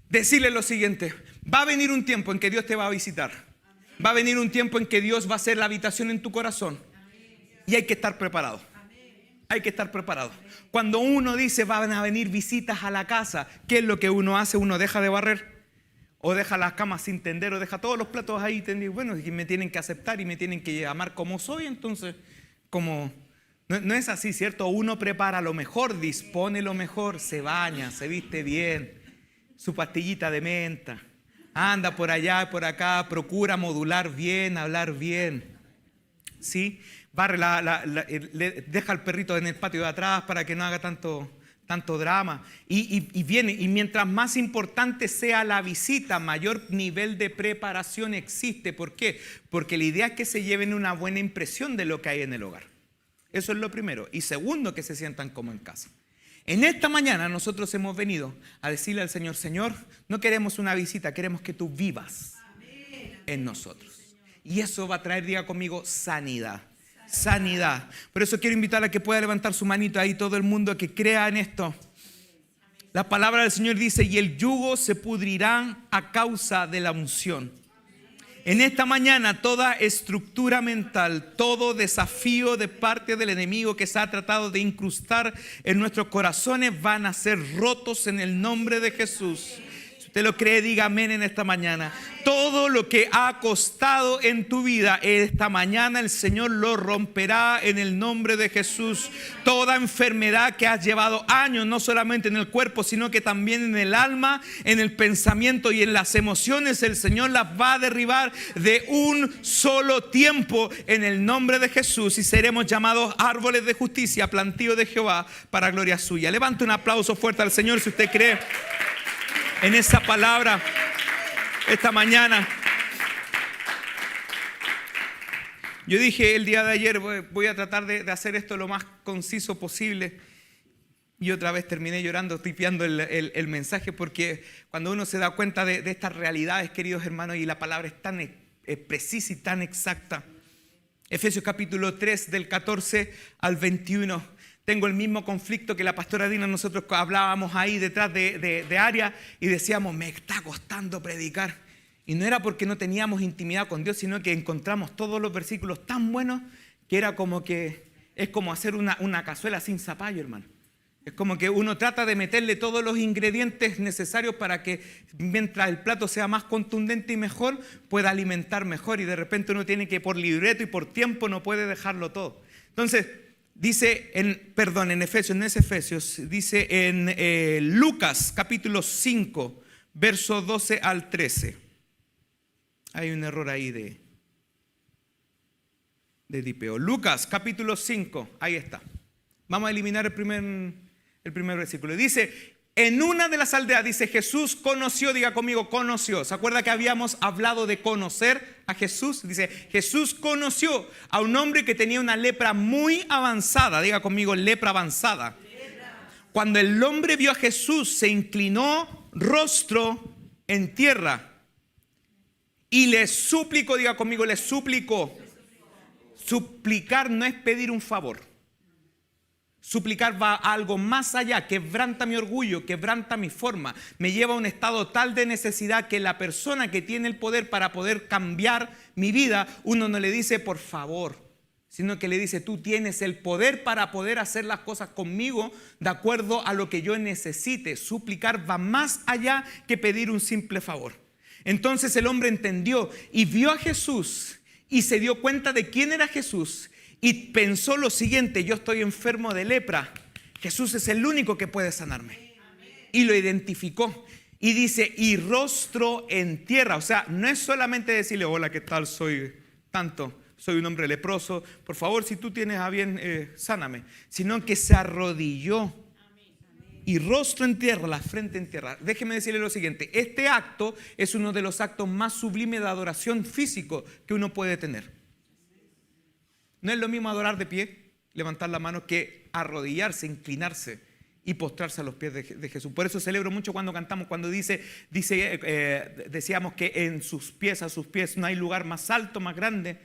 decirle lo siguiente: va a venir un tiempo en que Dios te va a visitar. Va a venir un tiempo en que Dios va a hacer la habitación en tu corazón. Y hay que estar preparado. Hay que estar preparado. Cuando uno dice van a venir visitas a la casa, ¿qué es lo que uno hace? Uno deja de barrer, o deja las camas sin tender, o deja todos los platos ahí tendidos. Bueno, y me tienen que aceptar y me tienen que amar como soy. Entonces, como no es así, ¿cierto? Uno prepara lo mejor, dispone lo mejor, se baña, se viste bien, su pastillita de menta, anda por allá y por acá, procura modular bien, hablar bien, ¿sí? Barre deja al perrito en el patio de atrás para que no haga tanto drama. Y viene, y mientras más importante sea la visita, mayor nivel de preparación existe. ¿Por qué? Porque la idea es que se lleven una buena impresión de lo que hay en el hogar. Eso es lo primero. Y segundo, que se sientan como en casa. En esta mañana nosotros hemos venido a decirle al Señor: Señor, no queremos una visita, queremos que tú vivas en nosotros. Y eso va a traer, diga conmigo, sanidad. Sanidad. Por eso quiero invitar a que pueda levantar su manito ahí todo el mundo que crea en esto. La palabra del Señor dice: y el yugo se pudrirá a causa de la unción. En esta mañana toda estructura mental, todo desafío de parte del enemigo que se ha tratado de incrustar en nuestros corazones van a ser rotos en el nombre de Jesús. Si usted lo cree, diga amén en esta mañana. Todo lo que ha costado en tu vida, esta mañana el Señor lo romperá en el nombre de Jesús. Toda enfermedad que has llevado años, no solamente en el cuerpo, sino que también en el alma, en el pensamiento y en las emociones, el Señor las va a derribar de un solo tiempo en el nombre de Jesús. Y seremos llamados árboles de justicia, plantío de Jehová para gloria suya. Levante un aplauso fuerte al Señor si usted cree en esa palabra esta mañana. Yo dije el día de ayer, voy a tratar de hacer esto lo más conciso posible. Y otra vez terminé llorando, tipeando el mensaje, porque cuando uno se da cuenta de estas realidades, queridos hermanos, y la palabra es tan precisa y tan exacta. Efesios capítulo 3, del 14 al 21. Tengo el mismo conflicto que la pastora Dina. Nosotros hablábamos ahí detrás de área y decíamos: me está costando predicar. Y no era porque no teníamos intimidad con Dios, sino que encontramos todos los versículos tan buenos que era como que es como hacer una cazuela sin zapallo, hermano. Es como que uno trata de meterle todos los ingredientes necesarios para que mientras el plato sea más contundente y mejor, pueda alimentar mejor. Y de repente uno tiene que, por libreto y por tiempo, no puede dejarlo todo. Entonces, dice en Efesios, no es Efesios, dice en Lucas capítulo 5, verso 12 al 13. Hay un error ahí de tipeo. Lucas capítulo 5, ahí está. Vamos a eliminar el primer versículo. Dice: en una de las aldeas, dice, Jesús conoció, diga conmigo, conoció. ¿Se acuerda que habíamos hablado de conocer a Jesús? Dice: Jesús conoció a un hombre que tenía una lepra muy avanzada. Diga conmigo, lepra avanzada. Cuando el hombre vio a Jesús, se inclinó rostro en tierra y le suplicó. Diga conmigo, le suplicó. Suplicar no es pedir un favor. Suplicar va a algo más allá, quebranta mi orgullo, quebranta mi forma, me lleva a un estado tal de necesidad que la persona que tiene el poder para poder cambiar mi vida, uno no le dice por favor, sino que le dice: tú tienes el poder para poder hacer las cosas conmigo de acuerdo a lo que yo necesite. Suplicar va más allá que pedir un simple favor. Entonces el hombre entendió y vio a Jesús y se dio cuenta de quién era Jesús. Y pensó lo siguiente: yo estoy enfermo de lepra, Jesús es el único que puede sanarme. Y lo identificó. Y dice: y rostro en tierra. O sea, no es solamente decirle: hola, ¿qué tal? Soy un hombre leproso, por favor, si tú tienes a bien, sáname. Sino que se arrodilló. Y rostro en tierra, la frente en tierra. Déjeme decirle lo siguiente: este acto es uno de los actos más sublimes de adoración físico que uno puede tener. No es lo mismo adorar de pie, levantar la mano, que arrodillarse, inclinarse y postrarse a los pies de Jesús. Por eso celebro mucho cuando cantamos, cuando decíamos que a sus pies no hay lugar más alto, más grande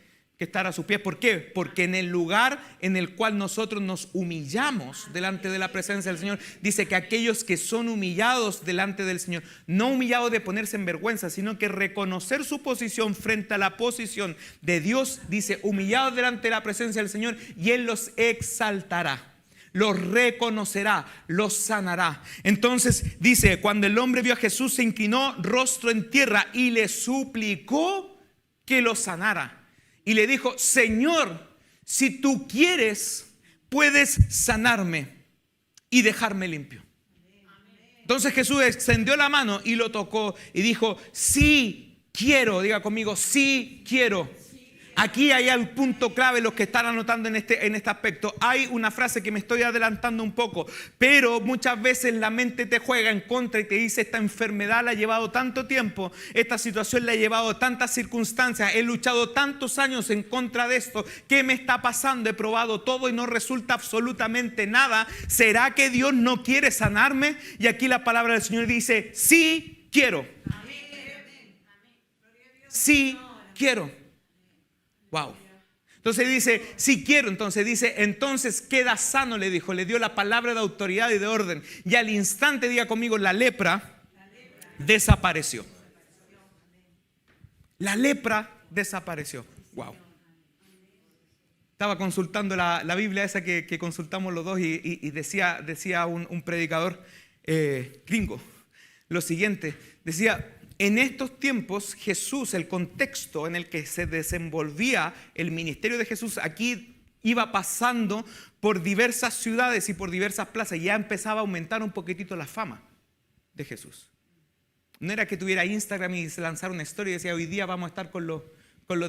que estar a sus pies. ¿Por qué? Porque en el lugar en el cual nosotros nos humillamos delante de la presencia del Señor, dice que aquellos que son humillados delante del Señor, no humillados de ponerse en vergüenza, sino que reconocer su posición frente a la posición de Dios, dice, humillados delante de la presencia del Señor, y Él los exaltará, los reconocerá, los sanará. Entonces dice, cuando el hombre vio a Jesús, se inclinó rostro en tierra y le suplicó que lo sanara. Y le dijo, Señor, si tú quieres, puedes sanarme y dejarme limpio. Entonces Jesús extendió la mano y lo tocó y dijo, sí quiero. Diga conmigo, sí quiero. Aquí hay el punto clave, los que están anotando en este aspecto. Hay una frase que me estoy adelantando un poco, pero muchas veces la mente te juega en contra y te dice, esta enfermedad la ha llevado tanto tiempo, esta situación la ha llevado tantas circunstancias, he luchado tantos años en contra de esto, ¿qué me está pasando? He probado todo y no resulta absolutamente nada. ¿Será que Dios no quiere sanarme? Y aquí la palabra del Señor dice, sí quiero. Sí quiero. Wow. Entonces dice, si quiero, entonces queda sano, le dijo, le dio la palabra de autoridad y de orden. Y al instante, diga conmigo, la lepra desapareció. La lepra desapareció. Wow. Estaba consultando la Biblia esa que consultamos los dos y decía un predicador gringo lo siguiente, decía, en estos tiempos Jesús, el contexto en el que se desenvolvía el ministerio de Jesús, aquí iba pasando por diversas ciudades y por diversas plazas, y ya empezaba a aumentar un poquitito la fama de Jesús. No era que tuviera Instagram y se lanzara una historia y decía, hoy día vamos a estar con los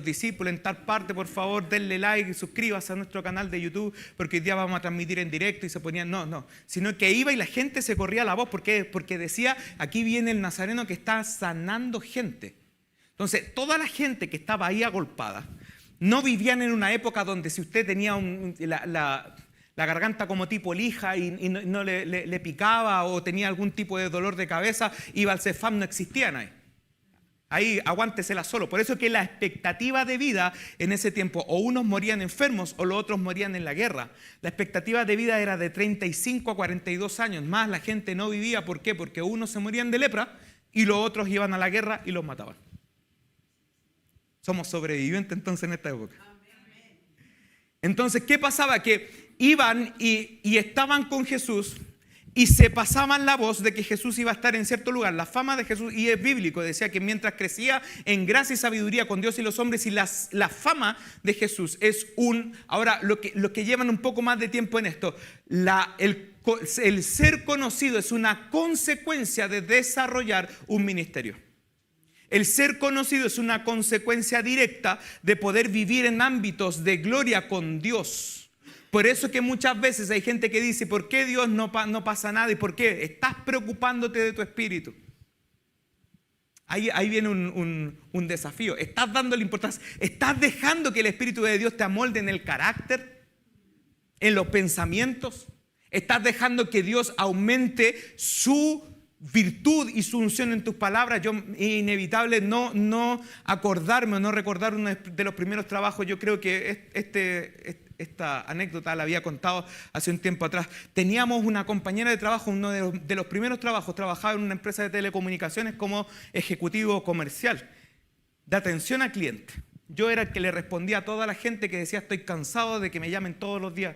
discípulos en tal parte, por favor denle like y suscríbase a nuestro canal de YouTube porque hoy día vamos a transmitir en directo, y se ponían, no, sino que iba y la gente se corría la voz. ¿Por qué? Porque decía, aquí viene el Nazareno que está sanando gente. Entonces toda la gente que estaba ahí agolpada no vivían en una época donde si usted tenía la garganta como tipo lija y no le picaba o tenía algún tipo de dolor de cabeza, iba al Cefam, no existían ahí. Ahí aguántesela solo. Por eso que la expectativa de vida en ese tiempo, o unos morían enfermos o los otros morían en la guerra. La expectativa de vida era de 35 a 42 años. Más la gente no vivía. ¿Por qué? Porque unos se morían de lepra y los otros iban a la guerra y los mataban. Somos sobrevivientes entonces en esta época. Entonces, ¿qué pasaba? Que iban y estaban con Jesús y se pasaban la voz de que Jesús iba a estar en cierto lugar. La fama de Jesús, y es bíblico, decía que mientras crecía en gracia y sabiduría con Dios y los hombres, y la fama de Jesús es ahora lo que llevan un poco más de tiempo en esto, el ser conocido es una consecuencia de desarrollar un ministerio. El ser conocido es una consecuencia directa de poder vivir en ámbitos de gloria con Dios. Por eso que muchas veces hay gente que dice, ¿por qué Dios no pasa nada? ¿Y por qué? Estás preocupándote de tu espíritu. Ahí viene un desafío. Estás dándole importancia. Estás dejando que el Espíritu de Dios te amolde en el carácter, en los pensamientos. Estás dejando que Dios aumente su virtud y su unción en tus palabras. Es inevitable no acordarme o no recordar uno de los primeros trabajos. Yo creo que esta anécdota la había contado hace un tiempo atrás. Teníamos una compañera de trabajo, uno de los primeros trabajos, trabajaba en una empresa de telecomunicaciones como ejecutivo comercial de atención al cliente. Yo era el que le respondía a toda la gente que decía, estoy cansado de que me llamen todos los días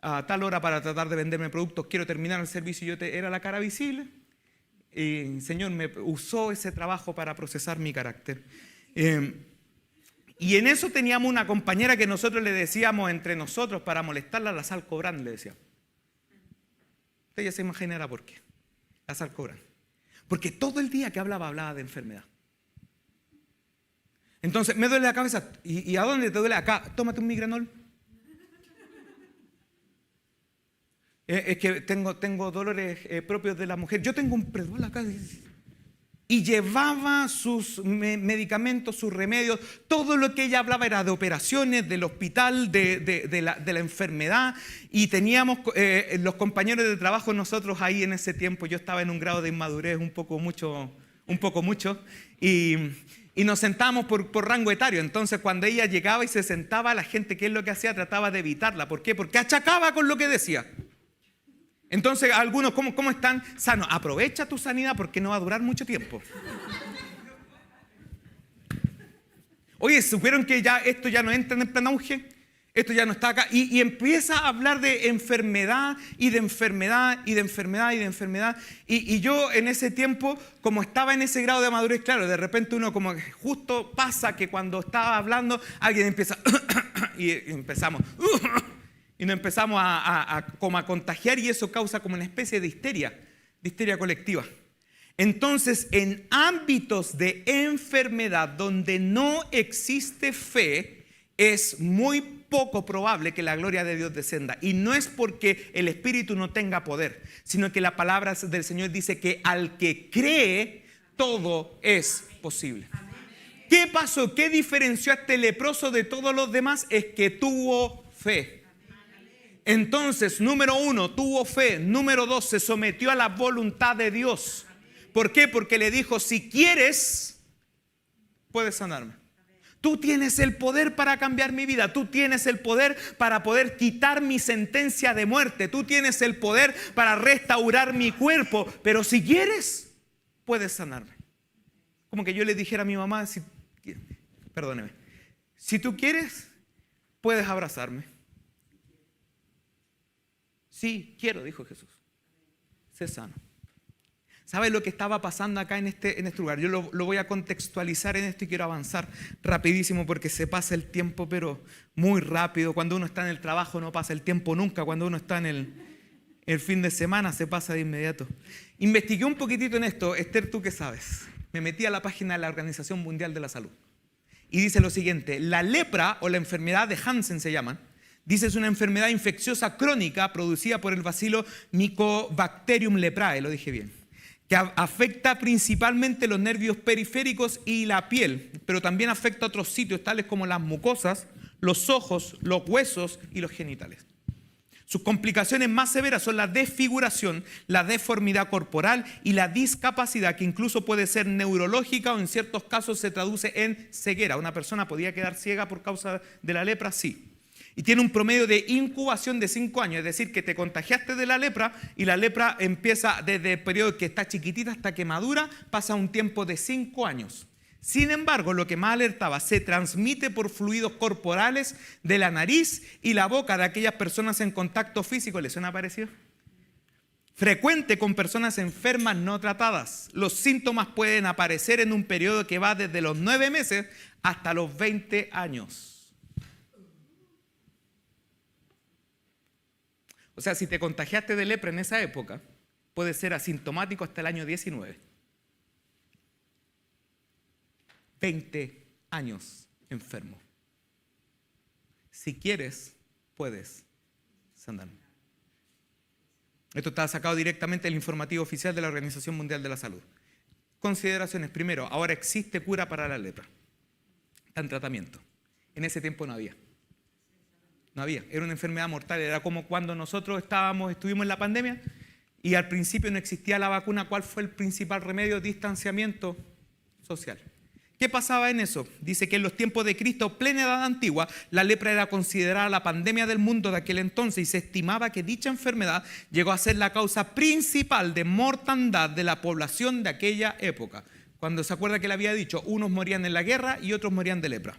a tal hora para tratar de venderme productos, quiero terminar el servicio. Yo era la cara visible y el Señor me usó ese trabajo para procesar mi carácter. Y en eso teníamos una compañera que nosotros le decíamos entre nosotros para molestarla, la sal cobrán, le decíamos. Usted ya se imaginará por qué. La sal cobrán. Porque todo el día que hablaba de enfermedad. Entonces, me duele la cabeza. ¿Y a dónde te duele? Acá, tómate un migranol. Es que tengo dolores propios de la mujer. Yo tengo un predol acá. Y llevaba sus medicamentos, sus remedios. Todo lo que ella hablaba era de operaciones, del hospital, de la enfermedad. Y teníamos los compañeros de trabajo nosotros ahí en ese tiempo. Yo estaba en un grado de inmadurez un poco mucho. Y nos sentábamos por rango etario. Entonces cuando ella llegaba y se sentaba, la gente, ¿qué es lo que hacía? Trataba de evitarla. ¿Por qué? Porque achacaba con lo que decía. Entonces algunos, ¿cómo están? Sanos. Aprovecha tu sanidad porque no va a durar mucho tiempo. Oye, ¿supieron que ya esto ya no entra en el plan auge? Esto ya no está acá. Y empieza a hablar de enfermedad y de enfermedad y de enfermedad y de enfermedad. Y yo en ese tiempo, como estaba en ese grado de madurez, claro, de repente uno como que justo pasa que cuando estaba hablando, alguien empieza y empezamos y nos empezamos como a contagiar, y eso causa como una especie de histeria colectiva. Entonces, en ámbitos de enfermedad donde no existe fe, es muy poco probable que la gloria de Dios descienda. Y no es porque el Espíritu no tenga poder, sino que la palabra del Señor dice que al que cree, todo es posible. ¿Qué pasó? ¿Qué diferenció a este leproso de todos los demás? Es que tuvo fe. Entonces, número 1, tuvo fe. Número 2, se sometió a la voluntad de Dios. ¿Por qué? Porque le dijo, si quieres, puedes sanarme. Tú tienes el poder para cambiar mi vida. Tú tienes el poder para poder quitar mi sentencia de muerte. Tú tienes el poder para restaurar mi cuerpo. Pero si quieres, puedes sanarme. Como que yo le dijera a mi mamá, perdóneme, si tú quieres, puedes abrazarme. Sí, quiero, dijo Jesús. Sé sano. ¿Sabes lo que estaba pasando acá en este lugar? Yo lo voy a contextualizar en esto y quiero avanzar rapidísimo porque se pasa el tiempo, pero muy rápido. Cuando uno está en el trabajo no pasa el tiempo nunca. Cuando uno está en el fin de semana se pasa de inmediato. Investigué un poquitito en esto. Esther, ¿tú qué sabes? Me metí a la página de la Organización Mundial de la Salud. Y dice lo siguiente: la lepra o la enfermedad de Hansen se llama. Dice, es una enfermedad infecciosa crónica producida por el bacilo Mycobacterium leprae, lo dije bien, que afecta principalmente los nervios periféricos y la piel, pero también afecta a otros sitios tales como las mucosas, los ojos, los huesos y los genitales. Sus complicaciones más severas son la desfiguración, la deformidad corporal y la discapacidad, que incluso puede ser neurológica o en ciertos casos se traduce en ceguera. ¿Una persona podía quedar ciega por causa de la lepra? Sí. Y tiene un promedio de incubación de 5 años, es decir, que te contagiaste de la lepra y la lepra empieza desde el periodo que está chiquitita hasta que madura, pasa un tiempo de 5 años. Sin embargo, lo que más alertaba, se transmite por fluidos corporales de la nariz y la boca de aquellas personas en contacto físico. ¿Les suena parecido? Frecuente con personas enfermas no tratadas. Los síntomas pueden aparecer en un periodo que va desde los 9 meses hasta los 20 años. O sea, si te contagiaste de lepra en esa época, puede ser asintomático hasta el año 19. 20 años enfermo. Si quieres, puedes sanarme. Esto está sacado directamente del informativo oficial de la Organización Mundial de la Salud. Consideraciones. Primero, ahora existe cura para la lepra. Está en tratamiento. En ese tiempo no había. No había, era una enfermedad mortal. Era como cuando nosotros estuvimos en la pandemia y al principio no existía la vacuna. ¿Cuál fue el principal remedio? Distanciamiento social. ¿Qué pasaba en eso? Dice que en los tiempos de Cristo, plena edad antigua, la lepra era considerada la pandemia del mundo de aquel entonces y se estimaba que dicha enfermedad llegó a ser la causa principal de mortandad de la población de aquella época. Cuando se acuerda que le había dicho, unos morían en la guerra y otros morían de lepra.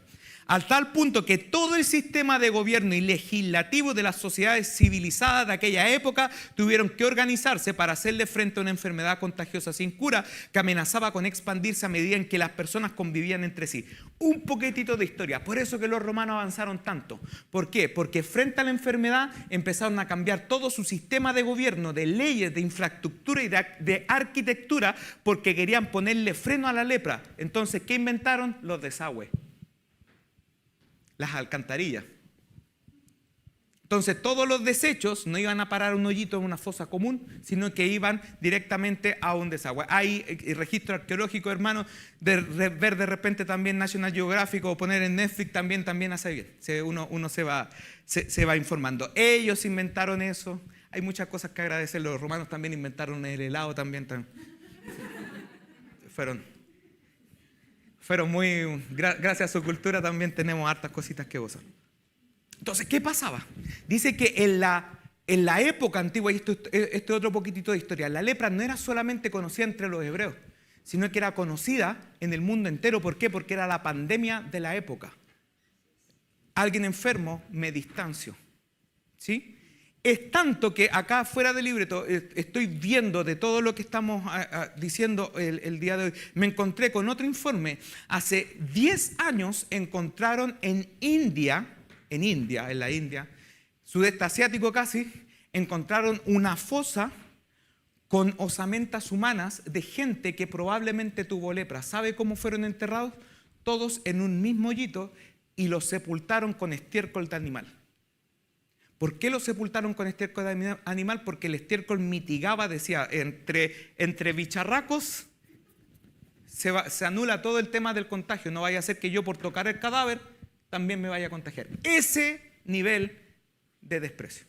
Al tal punto que todo el sistema de gobierno y legislativo de las sociedades civilizadas de aquella época tuvieron que organizarse para hacerle frente a una enfermedad contagiosa sin cura que amenazaba con expandirse a medida en que las personas convivían entre sí. Un poquitito de historia. Por eso que los romanos avanzaron tanto. ¿Por qué? Porque frente a la enfermedad empezaron a cambiar todo su sistema de gobierno, de leyes, de infraestructura y de arquitectura, porque querían ponerle freno a la lepra. Entonces, ¿qué inventaron? Los desagües. Las alcantarillas. Entonces todos los desechos no iban a parar un hoyito en una fosa común, sino que iban directamente a un desagüe. Hay registro arqueológico, hermano, de ver de repente también National Geographic o poner en Netflix también hace bien. Uno se va informando. Ellos inventaron eso. Hay muchas cosas que agradecer. Los romanos también inventaron el helado también. Fueron muy, gracias a su cultura también tenemos hartas cositas que gozar. Entonces, ¿qué pasaba? Dice que en la época antigua, y esto es otro poquitito de historia, la lepra no era solamente conocida entre los hebreos, sino que era conocida en el mundo entero. ¿Por qué? Porque era la pandemia de la época. Alguien enfermo, me distancio. ¿Sí? Es tanto que acá fuera del libreto estoy viendo de todo lo que estamos diciendo el día de hoy. Me encontré con otro informe. Hace 10 años encontraron en la India, sudeste asiático casi, encontraron una fosa con osamentas humanas de gente que probablemente tuvo lepra. ¿Sabe cómo fueron enterrados? Todos en un mismo hoyito y los sepultaron con estiércol de animal. ¿Por qué los sepultaron con estiércol de animal? Porque el estiércol mitigaba, decía, entre bicharracos se anula todo el tema del contagio. No vaya a ser que yo por tocar el cadáver también me vaya a contagiar. Ese nivel de desprecio.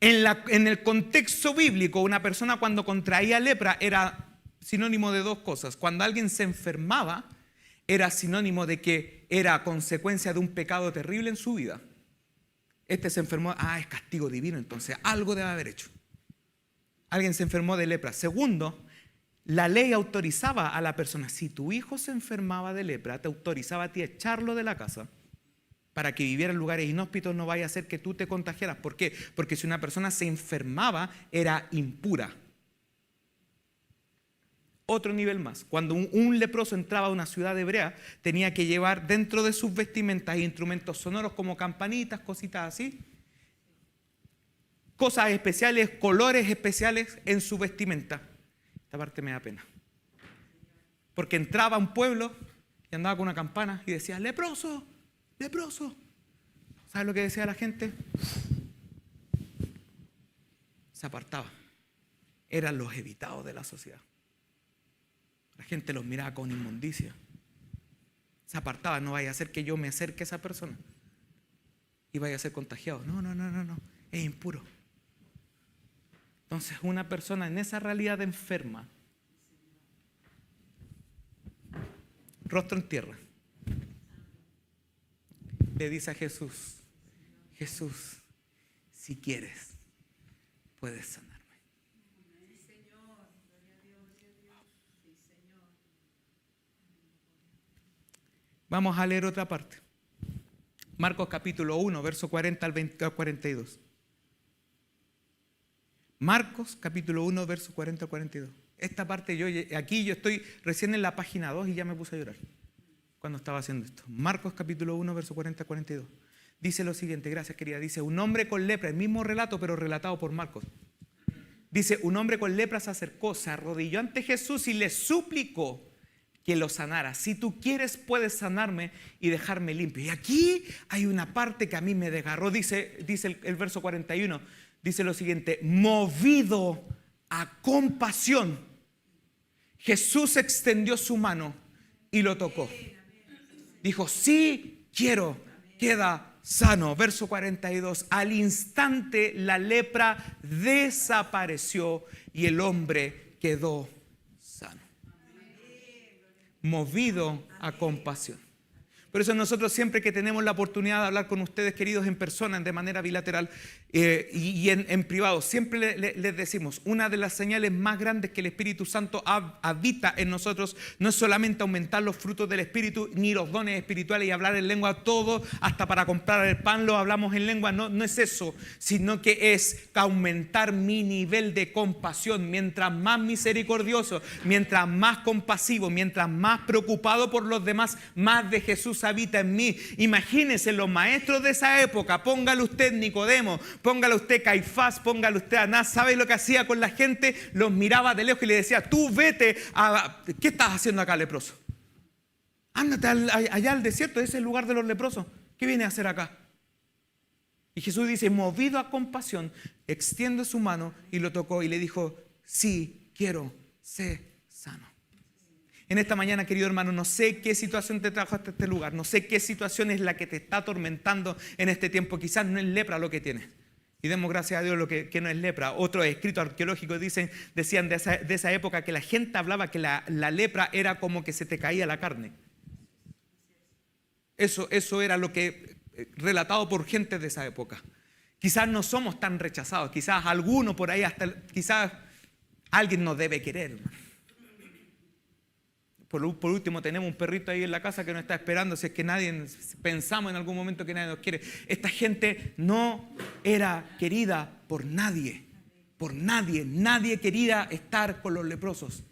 En el contexto bíblico, una persona cuando contraía lepra era sinónimo de dos cosas. Cuando alguien se enfermaba, era sinónimo de que era consecuencia de un pecado terrible en su vida. Este se enfermó, es castigo divino, entonces algo debe haber hecho. Alguien se enfermó de lepra. Segundo, la ley autorizaba a la persona, si tu hijo se enfermaba de lepra, te autorizaba a ti a echarlo de la casa para que viviera en lugares inhóspitos, no vaya a ser que tú te contagiaras. ¿Por qué? Porque si una persona se enfermaba, era impura. Otro nivel más. Cuando un leproso entraba a una ciudad hebrea, tenía que llevar dentro de sus vestimentas instrumentos sonoros como campanitas, cositas así. Cosas especiales, colores especiales en su vestimenta. Esta parte me da pena. Porque entraba a un pueblo y andaba con una campana y decía, leproso, leproso. ¿Sabes lo que decía la gente? Se apartaba. Eran los evitados de la sociedad. La gente los miraba con inmundicia. Se apartaba, no vaya a ser que yo me acerque a esa persona y vaya a ser contagiado. No, es impuro. Entonces una persona en esa realidad enferma, rostro en tierra, le dice a Jesús, Jesús, si quieres, puedes sanar. Vamos a leer otra parte. Marcos capítulo 1, verso 40 al 42. Marcos capítulo 1, verso 40 al 42. Esta parte aquí yo estoy recién en la página 2 y ya me puse a llorar cuando estaba haciendo esto. Marcos capítulo 1, verso 40 al 42. Dice lo siguiente, gracias querida. Dice, un hombre con lepra, el mismo relato pero relatado por Marcos. Dice, un hombre con lepra se acercó, se arrodilló ante Jesús y le suplicó que lo sanara. Si tú quieres, puedes sanarme y dejarme limpio. Y aquí hay una parte que a mí me desgarró. Dice el verso 41, dice lo siguiente, movido a compasión, Jesús extendió su mano y lo tocó. Dijo, sí quiero, queda sano. Verso 42, al instante la lepra desapareció y el hombre quedó sano. Movido a compasión. Por eso nosotros siempre que tenemos la oportunidad de hablar con ustedes, queridos, en persona, de manera bilateral y en privado, siempre les decimos, una de las señales más grandes que el Espíritu Santo habita en nosotros no es solamente aumentar los frutos del Espíritu, ni los dones espirituales y hablar en lengua, todo, hasta para comprar el pan lo hablamos en lengua, no es eso, sino que es aumentar mi nivel de compasión. Mientras más misericordioso, mientras más compasivo, mientras más preocupado por los demás, más de Jesús habita en mí. Imagínense los maestros de esa época, póngale usted Nicodemo, póngale usted Caifás, póngale usted Anás. ¿Sabe lo que hacía con la gente? Los miraba de lejos y le decía, tú vete a... ¿Qué estás haciendo acá, leproso? Ándate allá al desierto, ese es el lugar de los leprosos. ¿Qué viene a hacer acá? Y Jesús dice, movido a compasión, extiende su mano y lo tocó y le dijo, sí, quiero, sé sano. En esta mañana, querido hermano, no sé qué situación te trajo hasta este lugar, no sé qué situación es la que te está atormentando en este tiempo. Quizás no es lepra lo que tienes, Y demos gracias a Dios lo que no es lepra. Otros escritos arqueológicos decían de esa época que la gente hablaba que la lepra era como que se te caía la carne. Eso era lo que relatado por gente de esa época. Quizás no somos tan rechazados, quizás alguno por ahí, quizás alguien nos debe querer. Por último, tenemos un perrito ahí en la casa que nos está esperando, si es que pensamos en algún momento que nadie nos quiere. Esta gente no era querida por nadie, nadie quería estar con los leprosos.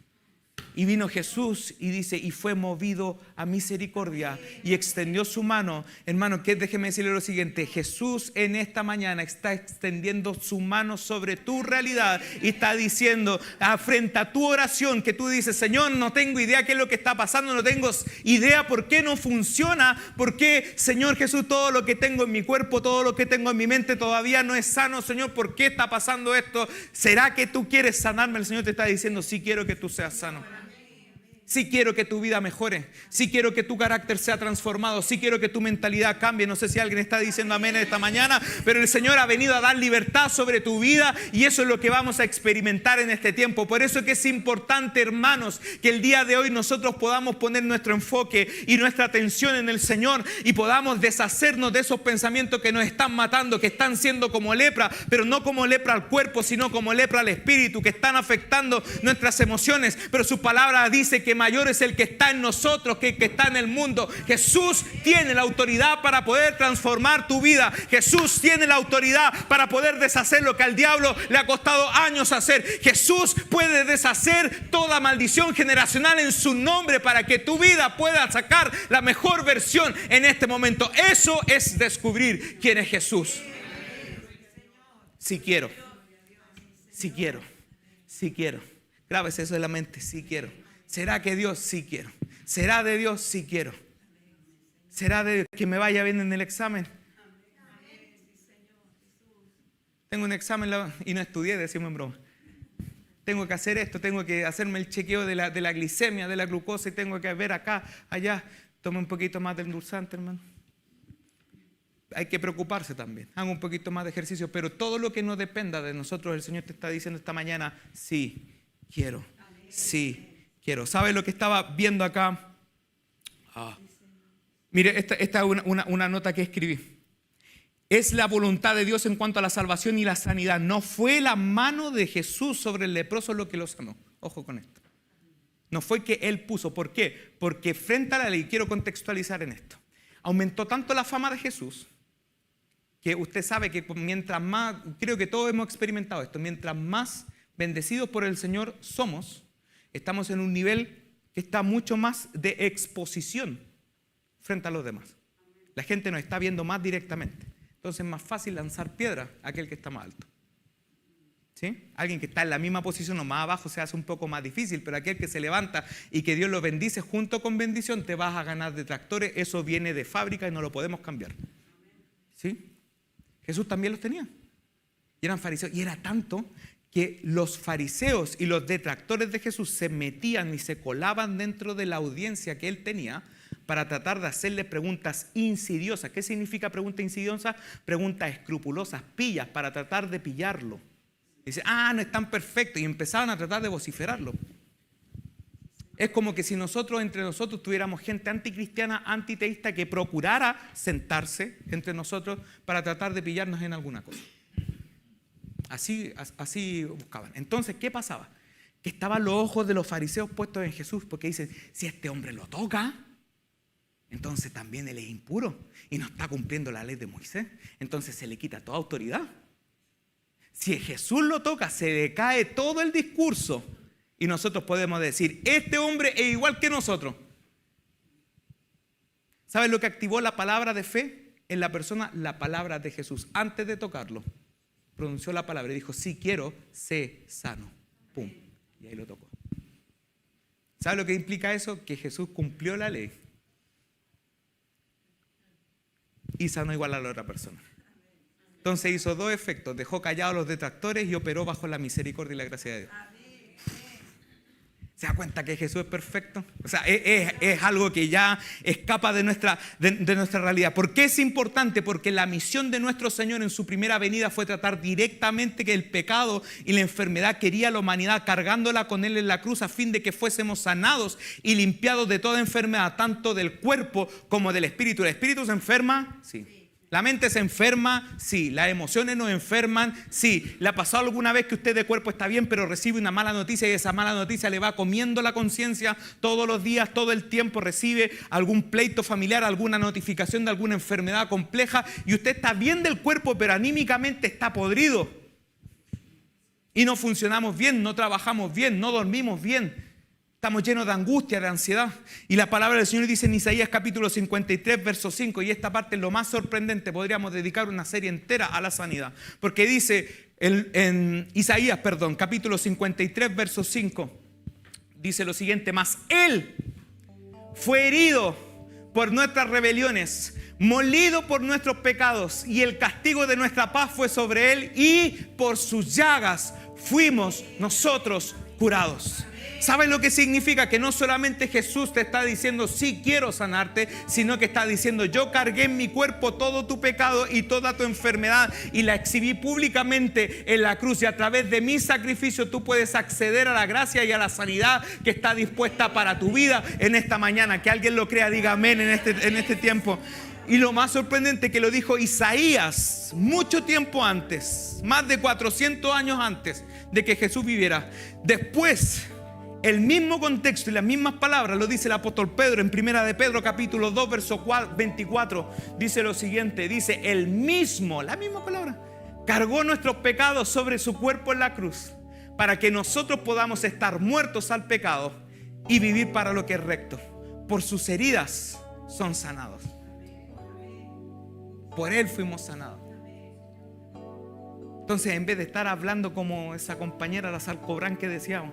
Y vino Jesús y dice, y fue movido a misericordia y extendió su mano. Hermano, déjeme decirle lo siguiente: Jesús en esta mañana está extendiendo su mano sobre tu realidad y está diciendo, frente a tu oración, que tú dices, Señor, no tengo idea qué es lo que está pasando, no tengo idea por qué no funciona, por qué, Señor Jesús, todo lo que tengo en mi cuerpo, todo lo que tengo en mi mente todavía no es sano, Señor, ¿por qué está pasando esto? ¿Será que tú quieres sanarme? El Señor te está diciendo, sí quiero que tú seas sano. Sí quiero que tu vida mejore, sí quiero que tu carácter sea transformado, sí quiero que tu mentalidad cambie. No sé si alguien está diciendo amén esta mañana, pero el Señor ha venido a dar libertad sobre tu vida y eso es lo que vamos a experimentar en este tiempo. Por eso es que es importante, hermanos, que el día de hoy nosotros podamos poner nuestro enfoque y nuestra atención en el Señor y podamos deshacernos de esos pensamientos que nos están matando, que están siendo como lepra, pero no como lepra al cuerpo, sino como lepra al espíritu, que están afectando nuestras emociones. Pero su palabra dice que mayor es el que está en nosotros que el que está en el mundo. Jesús tiene la autoridad para poder transformar tu vida. Jesús tiene la autoridad para poder deshacer lo que al diablo le ha costado años hacer. Jesús puede deshacer toda maldición generacional en su nombre para que tu vida pueda sacar la mejor versión en este momento. Eso es descubrir quién es Jesús. Sí quiero. Sí quiero. Sí quiero. Grábese eso en la mente. Sí quiero. ¿Será que Dios? Sí quiero. ¿Será de Dios? Sí quiero. ¿Será de que me vaya bien en el examen? Tengo un examen y no estudié, decimos en broma. Tengo que hacer esto, tengo que hacerme el chequeo de la glicemia, de la glucosa y tengo que ver acá, allá. Tome un poquito más de endulzante, hermano. Hay que preocuparse también. Haga un poquito más de ejercicio, pero todo lo que no dependa de nosotros, el Señor te está diciendo esta mañana, sí quiero, sí quiero. ¿Sabe lo que estaba viendo acá? Mire, esta es una nota que escribí. Es la voluntad de Dios en cuanto a la salvación y la sanidad. No fue la mano de Jesús sobre el leproso lo que lo sanó. Ojo con esto. No fue que Él puso. ¿Por qué? Porque frente a la ley, quiero contextualizar en esto. Aumentó tanto la fama de Jesús que usted sabe que mientras más, creo que todos hemos experimentado esto, mientras más bendecidos por el Señor somos, estamos en un nivel que está mucho más de exposición frente a los demás. La gente nos está viendo más directamente. Entonces es más fácil lanzar piedra a aquel que está más alto. ¿Sí? Alguien que está en la misma posición o más abajo se hace un poco más difícil, pero aquel que se levanta y que Dios lo bendice junto con bendición, te vas a ganar detractores. Eso viene de fábrica y no lo podemos cambiar. ¿Sí? Jesús también los tenía. Y eran fariseos. Y era tanto que los fariseos y los detractores de Jesús se metían y se colaban dentro de la audiencia que él tenía para tratar de hacerle preguntas insidiosas. ¿Qué significa pregunta insidiosa? Preguntas escrupulosas, pillas, para tratar de pillarlo. Dice, no es tan perfecto. Y empezaban a tratar de vociferarlo. Es como que si nosotros, entre nosotros, tuviéramos gente anticristiana, antiteísta, que procurara sentarse entre nosotros para tratar de pillarnos en alguna cosa. Así buscaban. Entonces, ¿qué pasaba? Que estaban los ojos de los fariseos puestos en Jesús, porque dicen, si este hombre lo toca, entonces también él es impuro y no está cumpliendo la ley de Moisés. Entonces se le quita toda autoridad. Si Jesús lo toca, se decae todo el discurso y nosotros podemos decir, este hombre es igual que nosotros. ¿Sabes lo que activó la palabra de fe en la persona? La palabra de Jesús. Antes de tocarlo, pronunció la palabra y dijo, sí quiero, sé sano. Pum. Y ahí lo tocó. ¿Sabes lo que implica eso? Que Jesús cumplió la ley y sanó igual a la otra persona. Entonces hizo dos efectos: dejó callados a los detractores y operó bajo la misericordia y la gracia de Dios. O ¿Se da cuenta que Jesús es perfecto? O sea, es algo que ya escapa de nuestra realidad. ¿Por qué es importante? Porque la misión de nuestro Señor en su primera venida fue tratar directamente que el pecado y la enfermedad quería la humanidad, cargándola con Él en la cruz a fin de que fuésemos sanados y limpiados de toda enfermedad, tanto del cuerpo como del espíritu. ¿El espíritu se enferma? Sí. ¿La mente se enferma? Sí. ¿Las emociones nos enferman? Sí. ¿Le ha pasado alguna vez que usted de cuerpo está bien, pero recibe una mala noticia y esa mala noticia le va comiendo la conciencia todos los días, todo el tiempo? Recibe algún pleito familiar, alguna notificación de alguna enfermedad compleja y usted está bien del cuerpo, pero anímicamente está podrido. Y no funcionamos bien, no trabajamos bien, no dormimos bien. Estamos llenos de angustia, de ansiedad. Y la palabra del Señor dice en Isaías capítulo 53, verso 5. Y esta parte es lo más sorprendente. Podríamos dedicar una serie entera a la sanidad. Porque dice en Isaías, capítulo 53, verso 5. Dice lo siguiente: mas Él fue herido por nuestras rebeliones, molido por nuestros pecados. Y el castigo de nuestra paz fue sobre Él. Y por sus llagas fuimos nosotros curados. ¿Saben lo que significa? Que no solamente Jesús te está diciendo sí quiero sanarte, sino que está diciendo yo cargué en mi cuerpo todo tu pecado y toda tu enfermedad y la exhibí públicamente en la cruz, y a través de mi sacrificio tú puedes acceder a la gracia y a la sanidad que está dispuesta para tu vida en esta mañana. Que alguien lo crea, diga amén en este tiempo. Y lo más sorprendente que lo dijo Isaías mucho tiempo antes, más de 400 años antes de que Jesús viviera. Después, el mismo contexto y las mismas palabras lo dice el apóstol Pedro en primera de Pedro capítulo 2 verso 24. Dice lo siguiente, dice el mismo, la misma palabra, cargó nuestros pecados sobre su cuerpo en la cruz para que nosotros podamos estar muertos al pecado y vivir para lo que es recto. Por sus heridas son sanados. Por Él fuimos sanados. Entonces, en vez de estar hablando como esa compañera, la Salcobrán, que decíamos,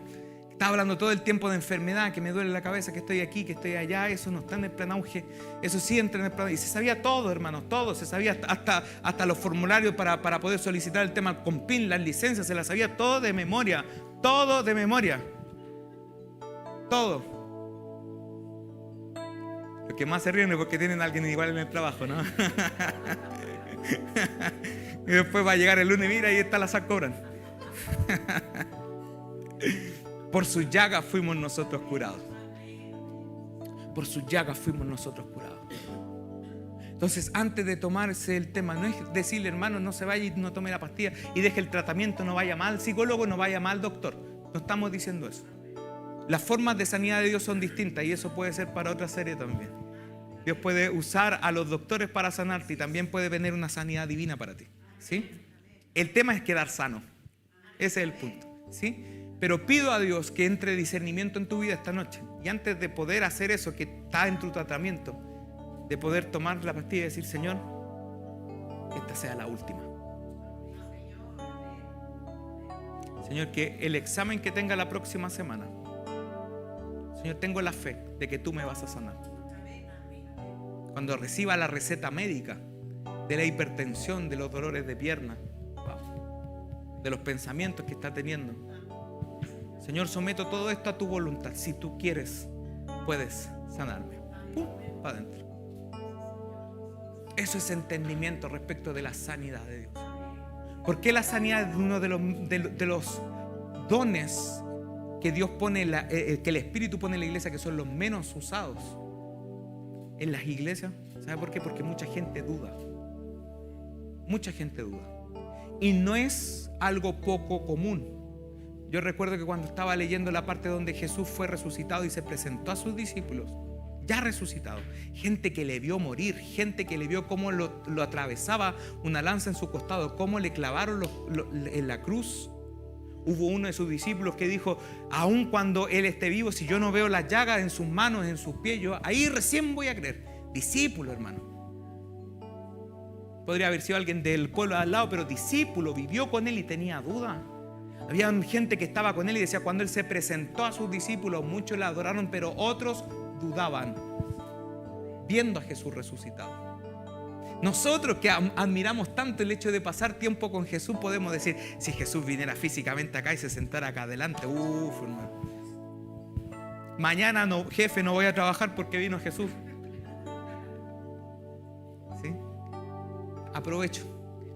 está hablando todo el tiempo de enfermedad, que me duele la cabeza, que estoy aquí, que estoy allá, eso no está en el plan auge, eso sí entra en el plan. Y se sabía todo, hermanos, todo, se sabía hasta los formularios para poder solicitar el tema con PIN, las licencias, se las sabía todo de memoria, todo. Los que más se ríen es porque tienen a alguien igual en el trabajo, ¿no? Y después va a llegar el lunes, mira, ahí está la Salcobrán. Por sus llagas fuimos nosotros curados. Por sus llagas fuimos nosotros curados. Entonces, antes de tomarse el tema, no es decirle, hermano, no se vaya y no tome la pastilla y deje el tratamiento, no vaya mal psicólogo, no vaya mal doctor. No estamos diciendo eso. Las formas de sanidad de Dios son distintas y eso puede ser para otra serie también. Dios puede usar a los doctores para sanarte y también puede venir una sanidad divina para ti, ¿sí? El tema es quedar sano. Ese es el punto, ¿sí? Pero pido a Dios que entre discernimiento en tu vida esta noche. Y antes de poder hacer eso que está en tu tratamiento, de poder tomar la pastilla y decir, Señor, esta sea la última. Señor, que el examen que tenga la próxima semana, Señor, tengo la fe de que tú me vas a sanar. Cuando reciba la receta médica de la hipertensión, de los dolores de pierna, de los pensamientos que está teniendo, Señor, someto todo esto a tu voluntad. Si tú quieres, puedes sanarme. ¡Pum! Para adentro. Eso es entendimiento respecto de la sanidad de Dios. ¿Por qué la sanidad es uno de los dones que Dios pone, que el Espíritu pone en la iglesia, que son los menos usados en las iglesias? ¿Sabe por qué? Porque mucha gente duda. Mucha gente duda. Y no es algo poco común. Yo recuerdo que cuando estaba leyendo la parte donde Jesús fue resucitado y se presentó a sus discípulos, ya resucitado, gente que le vio morir, gente que le vio cómo lo atravesaba una lanza en su costado, cómo le clavaron en la cruz. Hubo uno de sus discípulos que dijo, aun cuando Él esté vivo, si yo no veo las llagas en sus manos, en sus pies, yo ahí recién voy a creer. Discípulo, hermano. Podría haber sido alguien del pueblo de al lado, pero discípulo, vivió con Él y tenía duda. Había gente que estaba con Él y decía, cuando Él se presentó a sus discípulos, muchos le adoraron, pero otros dudaban, viendo a Jesús resucitado. Nosotros que admiramos tanto el hecho de pasar tiempo con Jesús, podemos decir, si Jesús viniera físicamente acá y se sentara acá adelante, hermano. Mañana no, jefe, no voy a trabajar porque vino Jesús. ¿Sí? Aprovecho.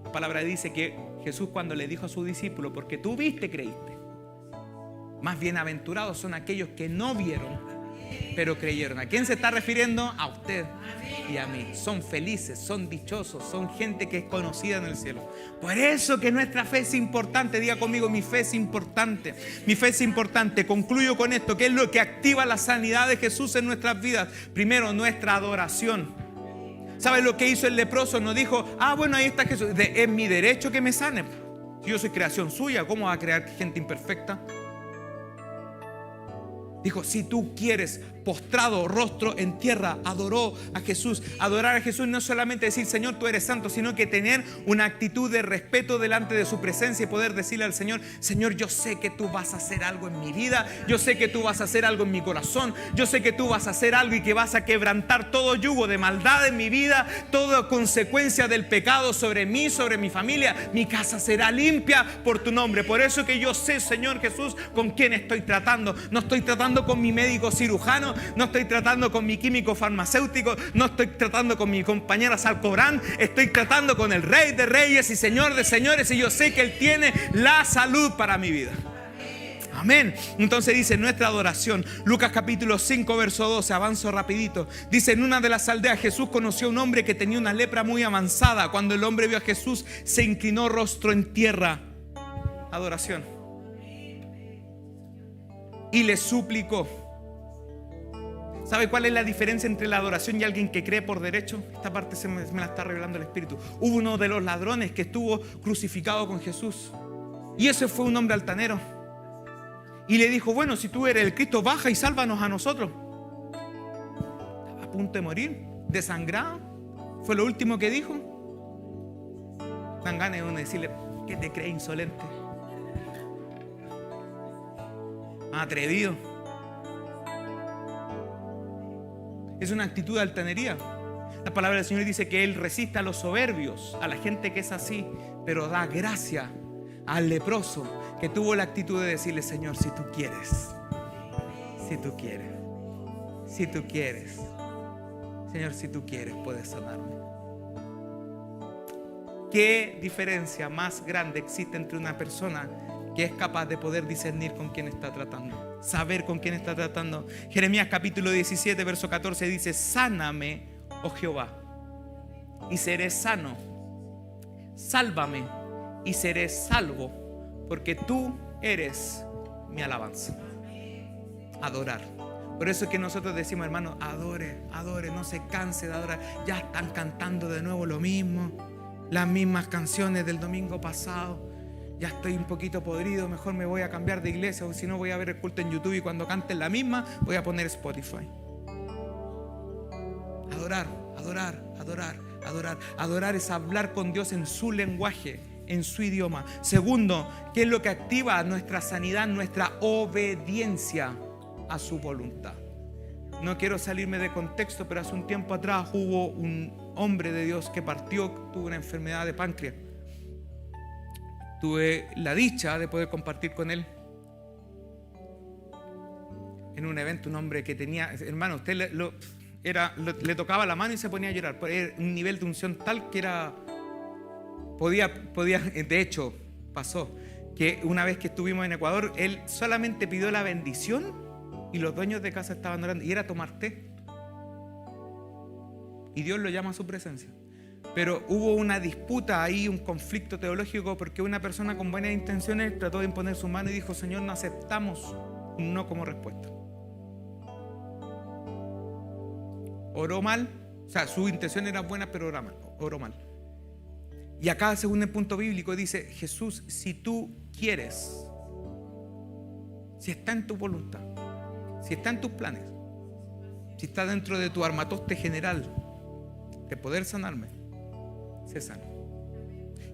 La palabra dice que Jesús, cuando le dijo a sus discípulos, porque tú viste, creíste. Más bienaventurados son aquellos que no vieron, pero creyeron. ¿A quién se está refiriendo? A usted y a mí. Son felices, son dichosos, son gente que es conocida en el cielo. Por eso que nuestra fe es importante. Diga conmigo, mi fe es importante. Mi fe es importante. Concluyo con esto. ¿Qué es lo que activa la sanidad de Jesús en nuestras vidas? Primero, nuestra adoración. ¿Sabe lo que hizo el leproso? No dijo, bueno, ahí está Jesús. Es mi derecho que me sane. Si yo soy creación suya, ¿cómo va a crear gente imperfecta? Dijo, si tú quieres, postrado, rostro en tierra, adoró a Jesús. Adorar a Jesús no es solamente decir, Señor, tú eres santo, sino que tener una actitud de respeto delante de su presencia y poder decirle al Señor, Señor, yo sé que tú vas a hacer algo en mi vida, yo sé que tú vas a hacer algo en mi corazón, yo sé que tú vas a hacer algo y que vas a quebrantar todo yugo de maldad en mi vida, toda consecuencia del pecado sobre mí, sobre mi familia. Mi casa será limpia por tu nombre. Por eso que yo sé, Señor Jesús, con quién estoy tratando. No estoy tratando con mi médico cirujano, no estoy tratando con mi químico farmacéutico, no estoy tratando con mi compañera Salcobrán, estoy tratando con el Rey de Reyes y Señor de Señores, y yo sé que Él tiene la salud para mi vida. Amén. Entonces dice nuestra adoración. Lucas capítulo 5 verso 12, avanzo rapidito. Dice, en una de las aldeas Jesús conoció a un hombre que tenía una lepra muy avanzada. Cuando el hombre vio a Jesús, se inclinó rostro en tierra. Adoración. Y le suplicó. ¿Sabe cuál es la diferencia entre la adoración y alguien que cree por derecho? Esta parte me la está revelando el Espíritu. Hubo uno de los ladrones que estuvo crucificado con Jesús, y ese fue un hombre altanero. Y le dijo, bueno, si tú eres el Cristo, baja y sálvanos a nosotros. Estaba a punto de morir, desangrado. Fue lo último que dijo. Dan ganas de decirle, ¿qué te crees, insolente? Atrevido. Es una actitud de altanería. La palabra del Señor dice que Él resiste a los soberbios, a la gente que es así, pero da gracia al leproso que tuvo la actitud de decirle, Señor, si tú quieres, si tú quieres, si tú quieres, Señor, si tú quieres, puedes sanarme. ¿Qué diferencia más grande existe entre una persona que es capaz de poder discernir con quién está tratando, saber con quién está tratando? Jeremías capítulo 17 verso 14 dice, sáname, oh Jehová, y seré sano, sálvame y seré salvo, porque tú eres mi alabanza. Adorar. Por eso es que nosotros decimos, hermano, adore, adore, no se canse de adorar. Ya están cantando de nuevo lo mismo, las mismas canciones del domingo pasado. Ya estoy un poquito podrido, mejor me voy a cambiar de iglesia, o si no voy a ver el culto en YouTube, y cuando canten la misma voy a poner Spotify. Adorar, adorar, adorar, adorar. Adorar es hablar con Dios en su lenguaje, en su idioma. Segundo, ¿qué es lo que activa nuestra sanidad? Nuestra obediencia a su voluntad. No quiero salirme de contexto, pero hace un tiempo atrás hubo un hombre de Dios que partió, tuvo una enfermedad de páncreas. Tuve la dicha de poder compartir con él en un evento. Un hombre que tenía, hermano, usted le tocaba la mano y se ponía a llorar. Era un nivel de unción tal que podía, de hecho pasó que una vez que estuvimos en Ecuador, él solamente pidió la bendición y los dueños de casa estaban orando, y era tomar té, y Dios lo llama a su presencia. Pero hubo una disputa ahí, un conflicto teológico, porque una persona con buenas intenciones trató de imponer su mano y dijo, Señor, no aceptamos un no como respuesta. Oró mal, o sea, su intención era buena, pero oró mal. Y acá, según el punto bíblico, dice, Jesús, si tú quieres, si está en tu voluntad, si está en tus planes, si está dentro de tu armatoste general de poder sanarme, sé sano.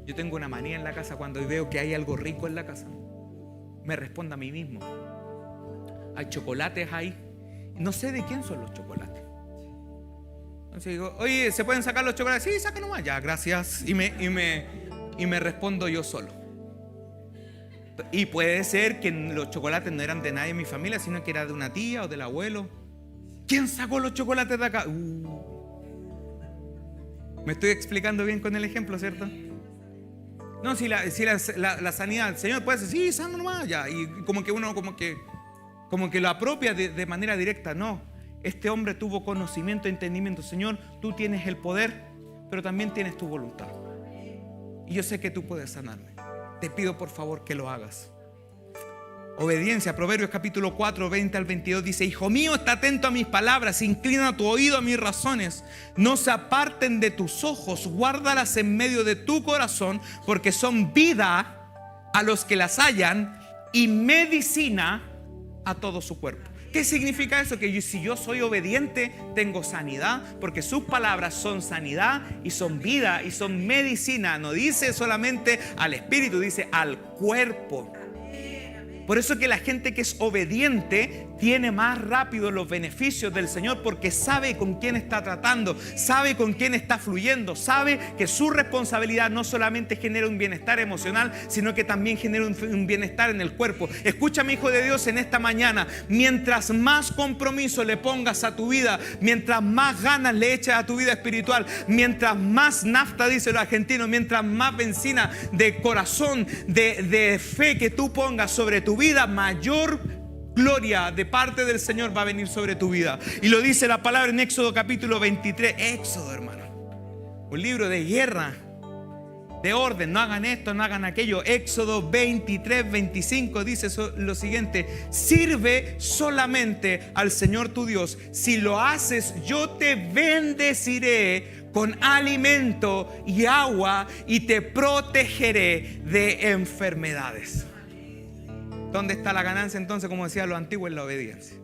Yo tengo una manía en la casa, cuando veo que hay algo rico en la casa, me respondo a mí mismo. Hay chocolates ahí, no sé de quién son los chocolates. Entonces digo, oye, ¿se pueden sacar los chocolates? Sí, sácanos más. Ya, gracias. Y me respondo yo solo. Y puede ser que los chocolates no eran de nadie en mi familia, sino que era de una tía o del abuelo. ¿Quién sacó los chocolates de acá? Me estoy explicando bien con el ejemplo, ¿cierto? No, si la sanidad, el Señor puede decir, sí, sano nomás, ya. Y como que uno como que lo apropia de manera directa. No, este hombre tuvo conocimiento e entendimiento. Señor, tú tienes el poder, pero también tienes tu voluntad. Y yo sé que tú puedes sanarme. Te pido por favor que lo hagas. Obediencia. Proverbios capítulo 4, 20 al 22 dice: Hijo mío, está atento a mis palabras, inclina tu oído a mis razones. No se aparten de tus ojos, guárdalas en medio de tu corazón, porque son vida a los que las hallan y medicina a todo su cuerpo. ¿Qué significa eso? Que si yo soy obediente, tengo sanidad, porque sus palabras son sanidad y son vida y son medicina. No dice solamente al espíritu, dice al cuerpo. Por eso que la gente que es obediente tiene más rápido los beneficios del Señor, porque sabe con quién está tratando, sabe con quién está fluyendo, sabe que su responsabilidad no solamente genera un bienestar emocional, sino que también genera un bienestar en el cuerpo. Escúchame, hijo de Dios, en esta mañana: mientras más compromiso le pongas a tu vida, mientras más ganas le eches a tu vida espiritual, mientras más nafta, dice los argentinos, mientras más benzina de corazón, de fe que tú pongas sobre tu vida, mayor gloria de parte del Señor va a venir sobre tu vida. Y lo dice la palabra en Éxodo capítulo 23. Éxodo, hermano, un libro de guerra, de orden. No hagan esto, no hagan aquello. Éxodo 23, 25 dice lo siguiente: sirve solamente al Señor tu Dios. Si lo haces, yo te bendeciré con alimento y agua y te protegeré de enfermedades. ¿Dónde está la ganancia entonces? Como decía lo antiguo, en la obediencia.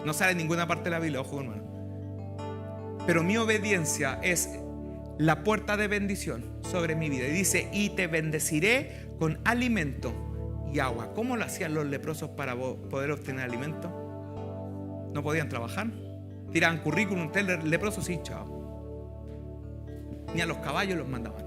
No sale en ninguna parte de la Biblia, ojo, hermano. Pero mi obediencia es la puerta de bendición sobre mi vida. Y dice: y te bendeciré con alimento y agua. ¿Cómo lo hacían los leprosos para poder obtener alimento? No podían trabajar. Tiraban currículum, usted leproso, sí, chao. Ni a los caballos los mandaban.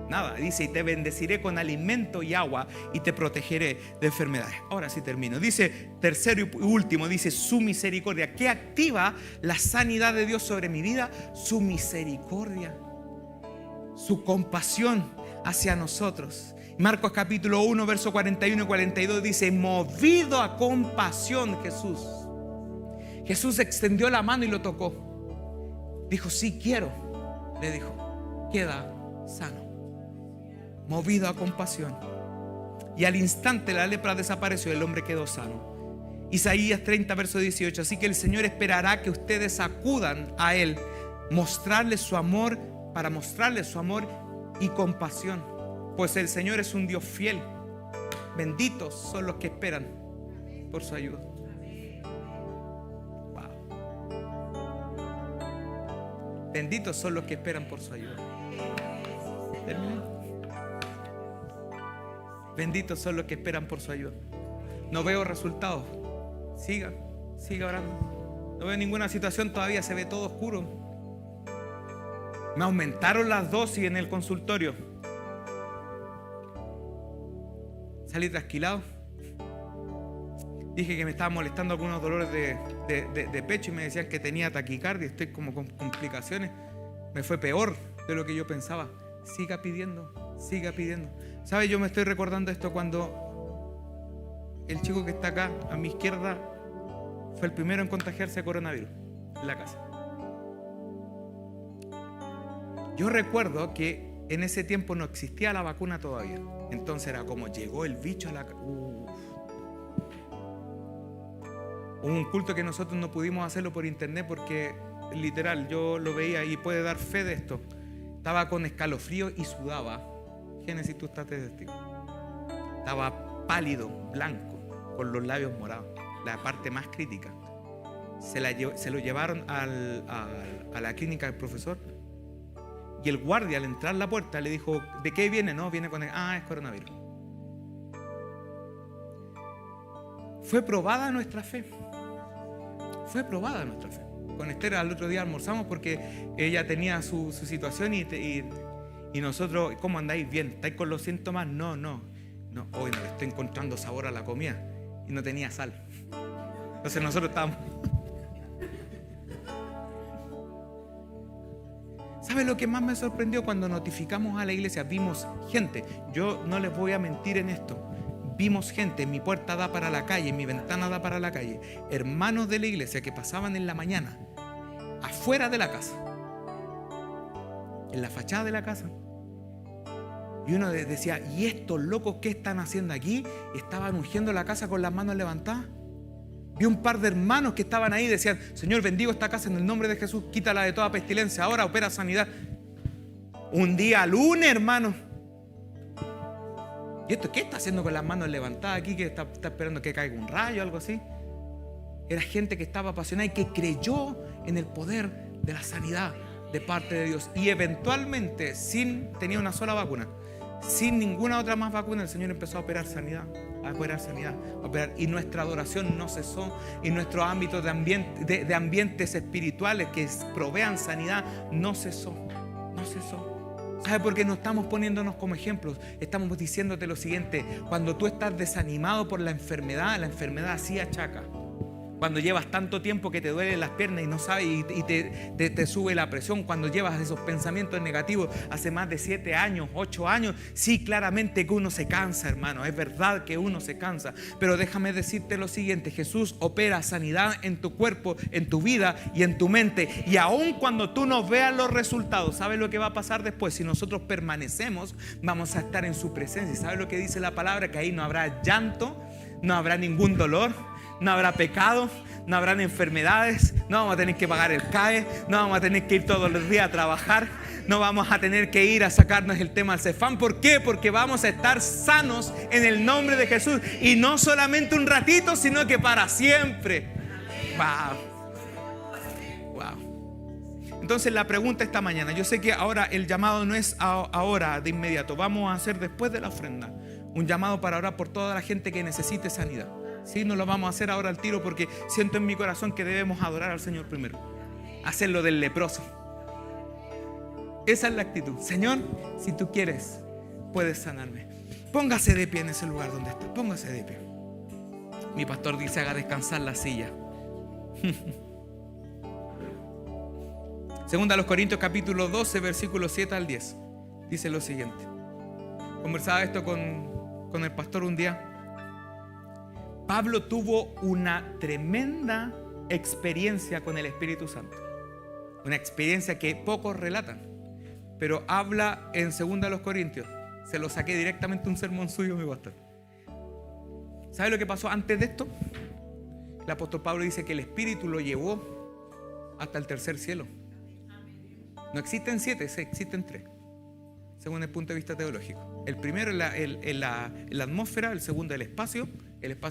Nada, dice: y te bendeciré con alimento y agua y te protegeré de enfermedades. Ahora sí termino. Dice, tercero y último, dice su misericordia. ¿Qué activa la sanidad de Dios sobre mi vida? Su misericordia, su compasión hacia nosotros. Marcos capítulo 1, verso 41 y 42 dice: movido a compasión, Jesús extendió la mano y lo tocó. Dijo: sí quiero. Le dijo: queda sano. Movido a compasión. Y al instante la lepra desapareció, el hombre quedó sano. Isaías 30, verso 18. Así que el Señor esperará que ustedes acudan a Él, mostrarles su amor, para mostrarles su amor y compasión, pues el Señor es un Dios fiel. Benditos son los que esperan por su ayuda. Wow. Benditos son los que esperan por su ayuda. Terminé. Benditos son los que esperan por su ayuda. No veo resultados. Siga orando. No veo ninguna situación todavía, se ve todo oscuro. Me aumentaron las dosis en el consultorio. Salí trasquilado. Dije que me estaban molestando algunos dolores de pecho y me decían que tenía taquicardia. Estoy como con complicaciones. Me fue peor de lo que yo pensaba. Siga pidiendo. ¿Sabe? Yo me estoy recordando esto cuando el chico que está acá a mi izquierda fue el primero en contagiarse de coronavirus en la casa. Yo recuerdo que en ese tiempo no existía la vacuna todavía. Entonces era como llegó el bicho a la casa. Hubo un culto que nosotros no pudimos hacerlo por internet porque literal yo lo veía y puede dar fe de esto. Estaba con escalofrío y sudaba. Génesis, tú estás de testigo. Estaba pálido, blanco, con los labios morados. La parte más crítica. Se lo llevaron a la clínica del profesor. Y el guardia, al entrar a la puerta, le dijo: ¿de qué viene? No, viene con es coronavirus. Fue probada nuestra fe. Con Esther al otro día almorzamos porque ella tenía su situación y nosotros: ¿cómo andáis? ¿Bien? ¿Estáis con los síntomas? No No, hoy no le estoy encontrando sabor a la comida. Y no tenía sal. Entonces nosotros estábamos... ¿Sabe lo que más me sorprendió? Cuando notificamos a la iglesia, vimos gente. Yo no les voy a mentir en esto. Vimos gente, mi puerta da para la calle, mi ventana da para la calle. Hermanos de la iglesia que pasaban en la mañana, afuera de la casa, en la fachada de la casa. Y uno decía, ¿y estos locos qué están haciendo aquí? Estaban ungiendo la casa con las manos levantadas. Vi un par de hermanos que estaban ahí y decían, Señor, bendigo esta casa en el nombre de Jesús, quítala de toda pestilencia, ahora opera sanidad. Un día lunes, hermano. ¿Y esto qué está haciendo con las manos levantadas aquí? ¿Que está esperando que caiga un rayo o algo así? Era gente que estaba apasionada y que creyó en el poder de la sanidad de parte de Dios. Y eventualmente, tenía una sola vacuna, sin ninguna otra más vacuna, el Señor empezó a operar sanidad, a operar. Y nuestra adoración no cesó. Y nuestro ámbito de ambientes espirituales que provean sanidad no cesó. ¿Sabe por qué no estamos poniéndonos como ejemplos? Estamos diciéndote lo siguiente: cuando tú estás desanimado por la enfermedad así achaca. Cuando llevas tanto tiempo que te duelen las piernas y no sabes y te sube la presión, cuando llevas esos pensamientos negativos hace más de 7 años, 8 años, sí, claramente que uno se cansa, hermano, es verdad que uno se cansa, pero déjame decirte lo siguiente: Jesús opera sanidad en tu cuerpo, en tu vida y en tu mente, y aun cuando tú no veas los resultados, ¿sabes lo que va a pasar después? Si nosotros permanecemos, vamos a estar en su presencia. ¿Sabes lo que dice la palabra? Que ahí no habrá llanto, no habrá ningún dolor, no habrá pecado, no habrán enfermedades, no vamos a tener que pagar el CAE, no vamos a tener que ir todos los días a trabajar, no vamos a tener que ir a sacarnos el tema al Cefam. ¿Por qué? Porque vamos a estar sanos en el nombre de Jesús, y no solamente un ratito, sino que para siempre. Wow. Entonces la pregunta esta mañana, yo sé que ahora el llamado no es ahora de inmediato, vamos a hacer después de la ofrenda un llamado para orar por toda la gente que necesite sanidad. Sí, no lo vamos a hacer ahora al tiro, porque siento en mi corazón que debemos adorar al Señor primero. Hacerlo del leproso. Esa es la actitud. Señor, si tú quieres, puedes sanarme. Póngase de pie en ese lugar donde está. Póngase de pie. Mi pastor dice: haga descansar la silla. Segunda a los Corintios capítulo 12, versículos 7 al 10. Dice lo siguiente. Conversaba esto con el pastor un día. Pablo tuvo una tremenda experiencia con el Espíritu Santo. Una experiencia que pocos relatan, pero habla en 2 a los Corintios. Se lo saqué directamente de un sermón suyo, mi pastor. ¿Sabe lo que pasó antes de esto? El apóstol Pablo dice que el Espíritu lo llevó hasta el tercer cielo. No existen 7, existen 3, según el punto de vista teológico. El primero es la atmósfera, el segundo el espacio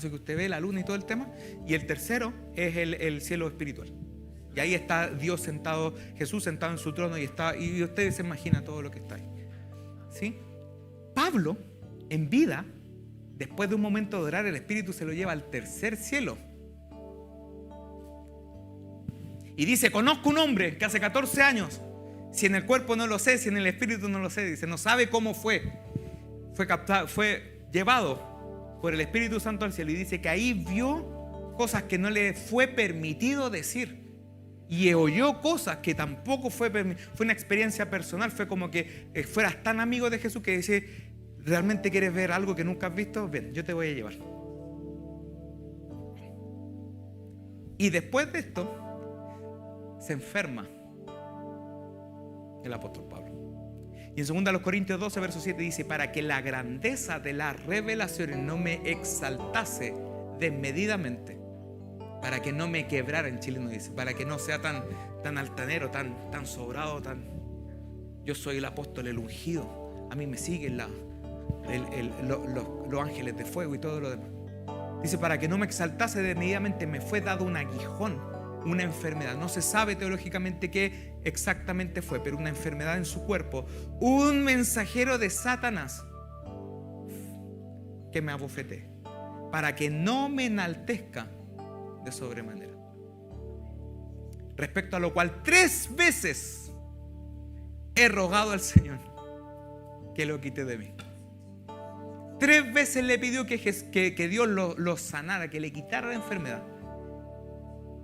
que usted ve, la luna y todo el tema, y el tercero es el cielo espiritual. Y ahí está Dios sentado, Jesús sentado en su trono, y usted se imagina todo lo que está ahí. ¿Sí? Pablo, en vida, después de un momento de orar, el Espíritu se lo lleva al tercer cielo. Y dice: conozco un hombre que hace 14 años, si en el cuerpo no lo sé, si en el espíritu no lo sé, dice, no sabe cómo fue captado, fue llevado por el Espíritu Santo al cielo, y dice que ahí vio cosas que no le fue permitido decir, y oyó cosas que tampoco fue una experiencia personal. Fue como que fueras tan amigo de Jesús que dice: ¿realmente quieres ver algo que nunca has visto? Ven, yo te voy a llevar. Y después de esto se enferma el apóstol Pablo. Y en 2 Corintios 12, verso 7 dice: para que la grandeza de las revelaciones no me exaltase desmedidamente, para que no me quebrara, en Chile no dice, para que no sea tan altanero, tan sobrado, yo soy el apóstol, el ungido, a mí me siguen los ángeles de fuego y todo lo demás. Dice: para que no me exaltase desmedidamente, me fue dado un aguijón, una enfermedad. No se sabe teológicamente qué exactamente fue, pero una enfermedad en su cuerpo, un mensajero de Satanás que me abofeté, para que no me enaltezca de sobremanera. Respecto a lo cual 3 veces he rogado al Señor que lo quite de mí. 3 veces le pidió que Dios lo sanara, que le quitara la enfermedad.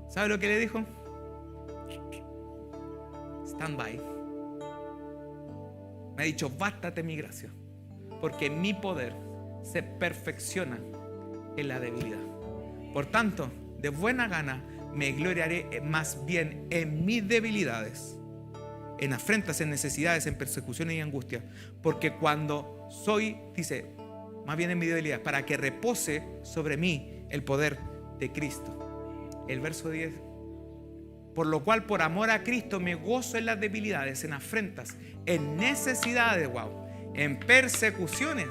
¿Sabe lo que le dijo? Stand by. Me ha dicho, bástate mi gracia, porque mi poder se perfecciona en la debilidad. Por tanto, de buena gana me gloriaré más bien en mis debilidades, en afrentas, en necesidades, en persecuciones y angustias, porque cuando soy, dice, más bien en mi debilidad, para que repose sobre mí el poder de Cristo. El verso 10. Por lo cual, por amor a Cristo, me gozo en las debilidades, en afrentas, en necesidades, en persecuciones,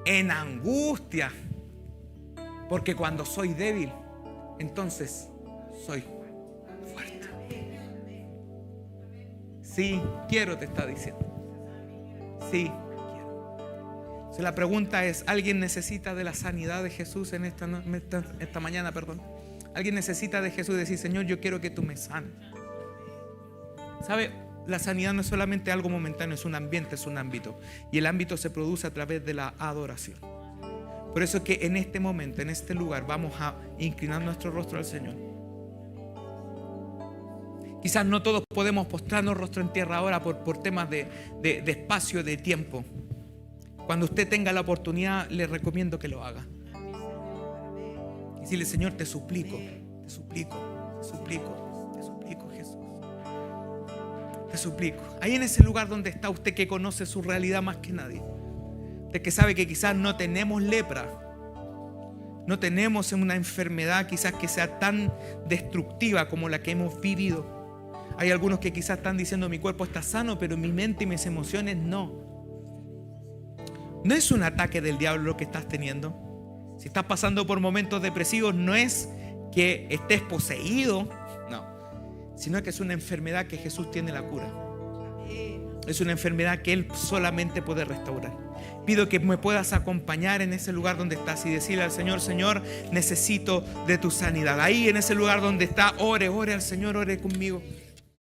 en angustia. Porque cuando soy débil, entonces soy fuerte. Sí, quiero, te está diciendo. Sí, quiero. Si la pregunta es, ¿alguien necesita de la sanidad de Jesús en esta mañana? ¿Alguien necesita de Jesús y decir, Señor, yo quiero que tú me sanes? ¿Sabe? La sanidad no es solamente algo momentáneo, es un ambiente, es un ámbito. Y el ámbito se produce a través de la adoración. Por eso es que en este momento, en este lugar, vamos a inclinar nuestro rostro al Señor. Quizás no todos podemos postrarnos rostro en tierra ahora por temas de espacio, de tiempo. Cuando usted tenga la oportunidad, le recomiendo que lo haga. Y decirle, Señor, te suplico, Jesús. Te suplico. Ahí en ese lugar donde está usted, que conoce su realidad más que nadie. Usted que sabe que quizás no tenemos lepra, no tenemos una enfermedad quizás que sea tan destructiva como la que hemos vivido. Hay algunos que quizás están diciendo, mi cuerpo está sano, pero mi mente y mis emociones no. No es un ataque del diablo lo que estás teniendo. Si estás pasando por momentos depresivos, no es que estés poseído, no, sino que es una enfermedad que Jesús tiene la cura. Es una enfermedad que Él solamente puede restaurar. Pido que me puedas acompañar en ese lugar donde estás y decirle al Señor, Señor, necesito de tu sanidad. Ahí en ese lugar donde está, ore al Señor, ore conmigo.